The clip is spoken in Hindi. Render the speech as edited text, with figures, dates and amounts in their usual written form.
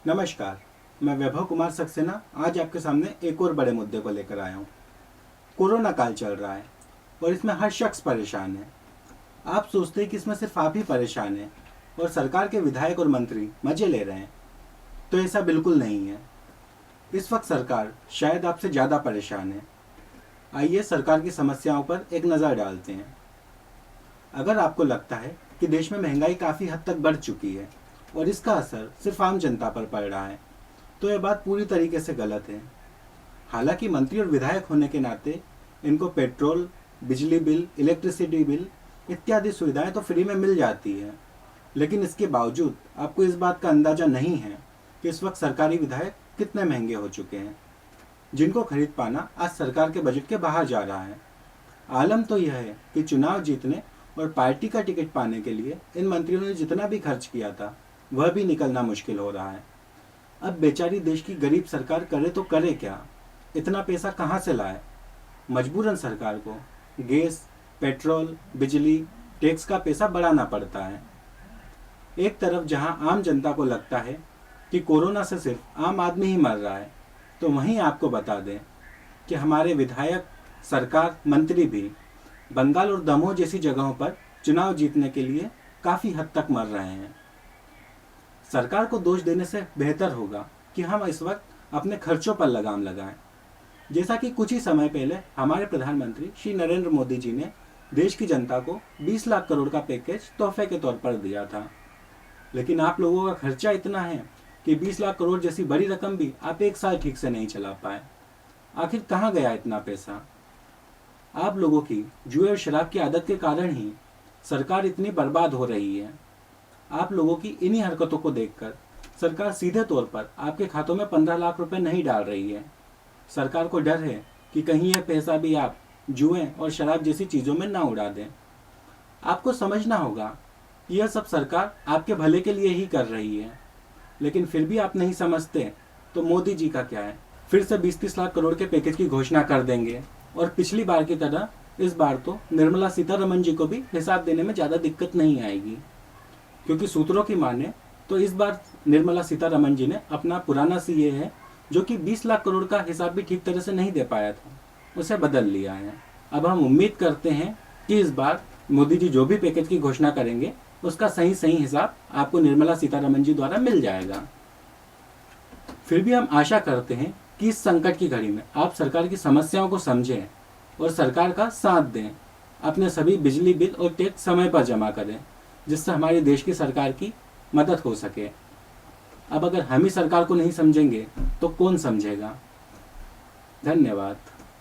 नमस्कार। मैं वैभव कुमार सक्सेना आज आपके सामने एक और बड़े मुद्दे को लेकर आया हूँ। कोरोना काल चल रहा है और इसमें हर शख्स परेशान है। आप सोचते हैं कि इसमें सिर्फ आप ही परेशान हैं और सरकार के विधायक और मंत्री मजे ले रहे हैं, तो ऐसा बिल्कुल नहीं है। इस वक्त सरकार शायद आपसे ज़्यादा परेशान है। आइए सरकार की समस्याओं पर एक नज़र डालते हैं। अगर आपको लगता है कि देश में महंगाई काफ़ी हद तक बढ़ चुकी है और इसका असर सिर्फ आम जनता पर पड़ रहा है, तो यह बात पूरी तरीके से गलत है। हालांकि मंत्री और विधायक होने के नाते इनको पेट्रोल, बिजली बिल, इलेक्ट्रिसिटी बिल इत्यादि सुविधाएं तो फ्री में मिल जाती है, लेकिन इसके बावजूद आपको इस बात का अंदाजा नहीं है कि इस वक्त सरकारी विधायक कितने महंगे हो चुके हैं, जिनको खरीद पाना आज सरकार के बजट के बाहर जा रहा है। आलम तो यह है कि चुनाव जीतने और पार्टी का टिकट पाने के लिए इन मंत्रियों ने जितना भी खर्च किया था वह भी निकलना मुश्किल हो रहा है। अब बेचारी देश की गरीब सरकार करे तो करे क्या, इतना पैसा कहाँ से लाए। मजबूरन सरकार को गैस, पेट्रोल, बिजली, टैक्स का पैसा बढ़ाना पड़ता है। एक तरफ जहां आम जनता को लगता है कि कोरोना से सिर्फ आम आदमी ही मर रहा है, तो वहीं आपको बता दें कि हमारे विधायक, सरकार, मंत्री भी बंगाल और दमोह जैसी जगहों पर चुनाव जीतने के लिए काफ़ी हद तक मर रहे हैं। सरकार को दोष देने से बेहतर होगा कि हम इस वक्त अपने खर्चों पर लगाम लगाएं। जैसा कि कुछ ही समय पहले हमारे प्रधानमंत्री श्री नरेंद्र मोदी जी ने देश की जनता को 20 लाख करोड़ का पैकेज तोहफे के तौर पर दिया था, लेकिन आप लोगों का खर्चा इतना है कि 20 लाख करोड़ जैसी बड़ी रकम भी आप एक साल ठीक से नहीं चला पाए। आखिर कहाँ गया इतना पैसा। आप लोगों की जुए और शराब की आदत के कारण ही सरकार इतनी बर्बाद हो रही है। आप लोगों की इन्हीं हरकतों को देखकर सरकार सीधे तौर पर आपके खातों में 15 लाख रुपए नहीं डाल रही है। सरकार को डर है कि कहीं यह पैसा भी आप जुए और शराब जैसी चीज़ों में ना उड़ा दें। आपको समझना होगा यह सब सरकार आपके भले के लिए ही कर रही है, लेकिन फिर भी आप नहीं समझते तो मोदी जी का क्या है। फिर से 20-30 लाख करोड़ के पैकेज की घोषणा कर देंगे और पिछली बार की तरह इस बार तो निर्मला सीतारमण जी को भी हिसाब देने में ज़्यादा दिक्कत नहीं आएगी, क्योंकि सूत्रों की माने तो इस बार निर्मला सीतारमण जी ने अपना पुराना सीए है जो कि 20 लाख करोड़ का हिसाब भी ठीक तरह से नहीं दे पाया था, उसे बदल लिया है। अब हम उम्मीद करते हैं कि इस बार मोदी जी जो भी पैकेज की घोषणा करेंगे उसका सही सही हिसाब आपको निर्मला सीतारमण जी द्वारा मिल जाएगा। फिर भी हम आशा करते हैं कि इस संकट की घड़ी में आप सरकार की समस्याओं को समझें और सरकार का साथ दें। अपने सभी बिजली बिल और टैक्स समय पर जमा करें, जिससे हमारे देश की सरकार की मदद हो सके। अब अगर हम ही सरकार को नहीं समझेंगे तो कौन समझेगा। धन्यवाद।